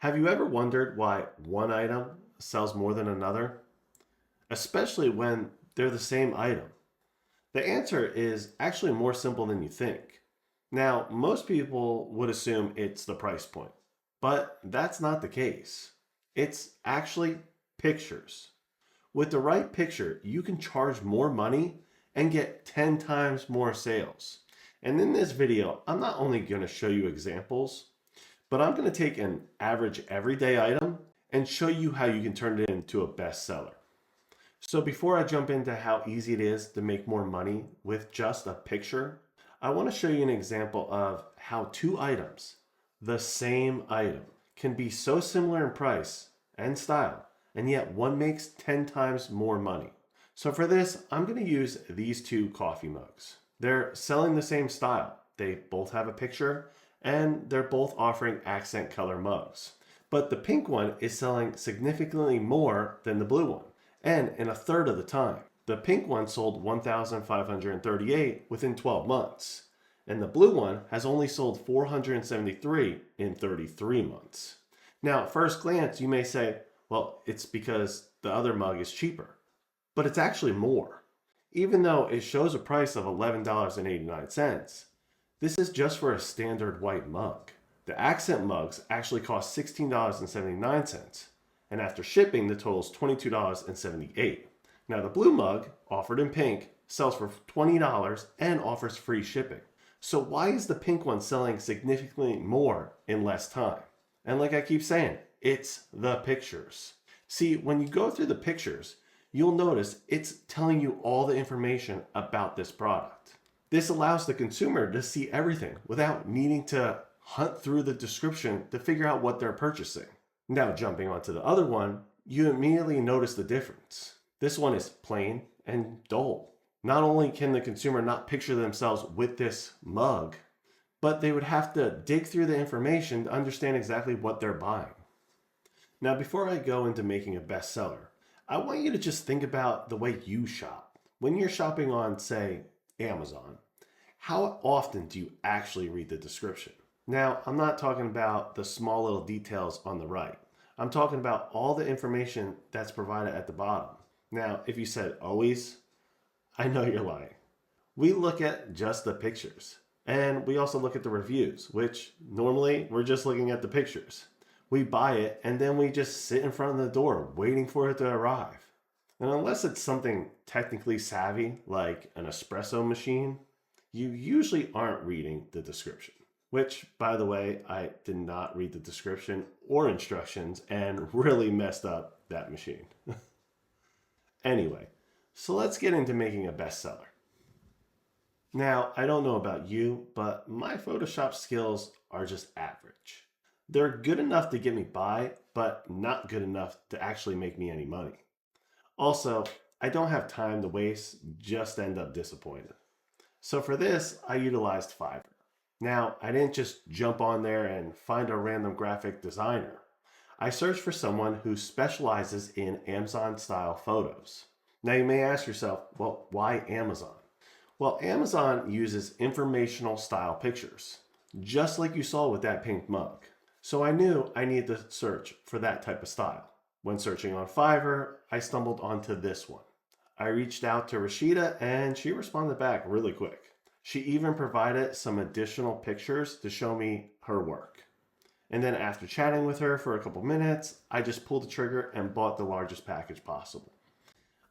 Have you ever wondered why one item sells more than another, especially when they're the same item? The answer is actually more simple than you think. Now, most people would assume it's the price point, but that's not the case. It's actually pictures. With the right picture, you can charge more money and get 10 times more sales. And in this video, I'm not only going to show you examples, but I'm going to take an average everyday item and show you how you can turn it into a bestseller. So before I jump into how easy it is to make more money with just a picture, I want to show you an example of how two items, the same item, can be so similar in price and style, and yet one makes 10 times more money. So for this, I'm going to use these two coffee mugs. They're selling the same style. They both have a picture and they're both offering accent color mugs. But the pink one is selling significantly more than the blue one, and in a third of the time. The pink one sold 1,538 within 12 months, and the blue one has only sold 473 in 33 months. Now, at first glance, you may say, well, it's because the other mug is cheaper, but it's actually more. Even though it shows a price of $11.89, this is just for a standard white mug. The accent mugs actually cost $16.79, and after shipping, the total is $22.78. Now, the blue mug, offered in pink, sells for $20 and offers free shipping. So why is the pink one selling significantly more in less time? And like I keep saying, it's the pictures. See, when you go through the pictures, you'll notice it's telling you all the information about this product. This allows the consumer to see everything without needing to hunt through the description to figure out what they're purchasing. Now, jumping onto the other one, you immediately notice the difference. This one is plain and dull. Not only can the consumer not picture themselves with this mug, but they would have to dig through the information to understand exactly what they're buying. Now, before I go into making a bestseller, I want you to just think about the way you shop. When you're shopping on, say, Amazon, how often do you actually read the description? Now, I'm not talking about the small little details on the right. I'm talking about all the information that's provided at the bottom. Now, if you said always, I know you're lying. We look at just the pictures. And we also look at the reviews, which normally we're just looking at the pictures. We buy it and then we just sit in front of the door waiting for it to arrive. And unless it's something technically savvy, like an espresso machine, you usually aren't reading the description. Which, by the way, I did not read the description or instructions and really messed up that machine. Anyway, so let's get into making a bestseller. Now, I don't know about you, but my Photoshop skills are just average. They're good enough to get me by, but not good enough to actually make me any money. Also, I don't have time to waste, just end up disappointed. So for this, I utilized Fiverr. Now, I didn't just jump on there and find a random graphic designer. I searched for someone who specializes in Amazon style photos. Now you may ask yourself, well, why Amazon? Well, Amazon uses informational style pictures, just like you saw with that pink mug. So I knew I needed to search for that type of style. When searching on Fiverr, I stumbled onto this one. I reached out to Rashida and she responded back really quick. She even provided some additional pictures to show me her work. And then after chatting with her for a couple minutes, I just pulled the trigger and bought the largest package possible.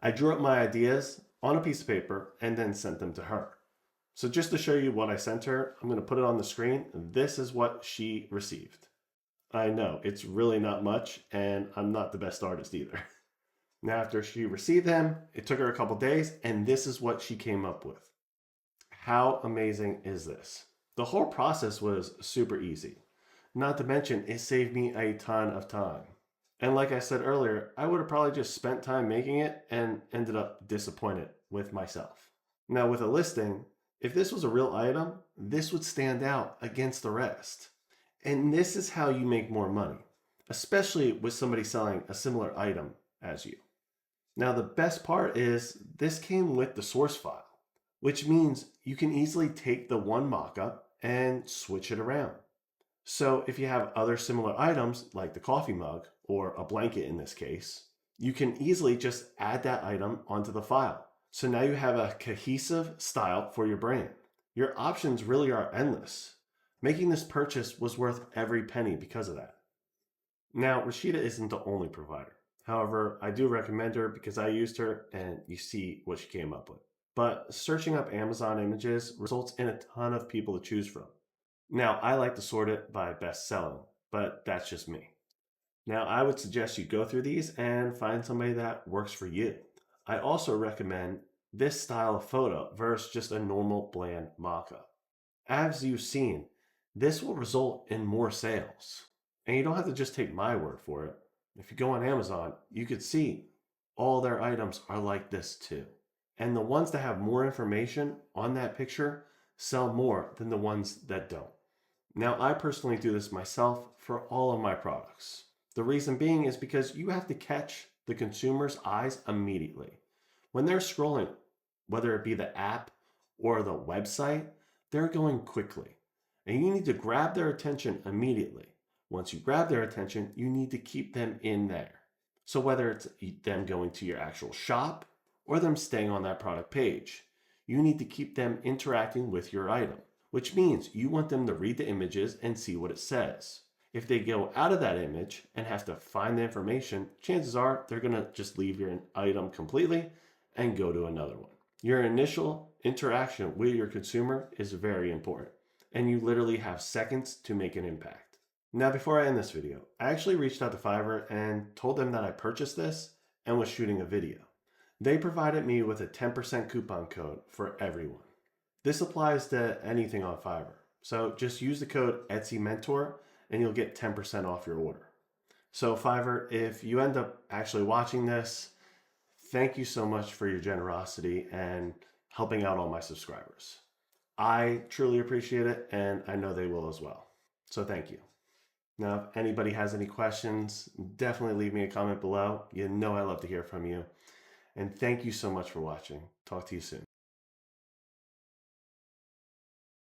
I drew up my ideas on a piece of paper and then sent them to her. So just to show you what I sent her, I'm going to put it on the screen. This is what she received. I know, it's really not much, and I'm not the best artist either. Now, after she received them, it took her a couple days, and this is what she came up with. How amazing is this? The whole process was super easy. Not to mention, it saved me a ton of time. And like I said earlier, I would have probably just spent time making it and ended up disappointed with myself. Now, with a listing, if this was a real item, this would stand out against the rest. And this is how you make more money, especially with somebody selling a similar item as you. Now, the best part is this came with the source file, which means you can easily take the one mockup and switch it around. So if you have other similar items, like the coffee mug or a blanket in this case, you can easily just add that item onto the file. So now you have a cohesive style for your brand. Your options really are endless. Making this purchase was worth every penny because of that. Now, Rashida isn't the only provider. However, I do recommend her because I used her and you see what she came up with. But searching up Amazon images results in a ton of people to choose from. Now, I like to sort it by best selling, but that's just me. Now, I would suggest you go through these and find somebody that works for you. I also recommend this style of photo versus just a normal bland mock-up. As you've seen, this will result in more sales. And you don't have to just take my word for it. If you go on Amazon, you could see all their items are like this too. And the ones that have more information on that picture sell more than the ones that don't. Now, I personally do this myself for all of my products. The reason being is because you have to catch the consumer's eyes immediately. When they're scrolling, whether it be the app or the website, they're going quickly. And you need to grab their attention immediately. Once you grab their attention, you need to keep them in there. So whether it's them going to your actual shop or them staying on that product page, you need to keep them interacting with your item, which means you want them to read the images and see what it says. If they go out of that image and have to find the information, chances are they're going to just leave your item completely and go to another one. Your initial interaction with your consumer is very important, and you literally have seconds to make an impact. Now, before I end this video, I actually reached out to Fiverr and told them that I purchased this and was shooting a video. They provided me with a 10% coupon code for everyone. This applies to anything on Fiverr. So just use the code Etsy Mentor and you'll get 10% off your order. So Fiverr, if you end up actually watching this, thank you so much for your generosity and helping out all my subscribers. I truly appreciate it and I know they will as well. So thank you. Now, if anybody has any questions, definitely leave me a comment below. You know I love to hear from you. And thank you so much for watching. Talk to you soon.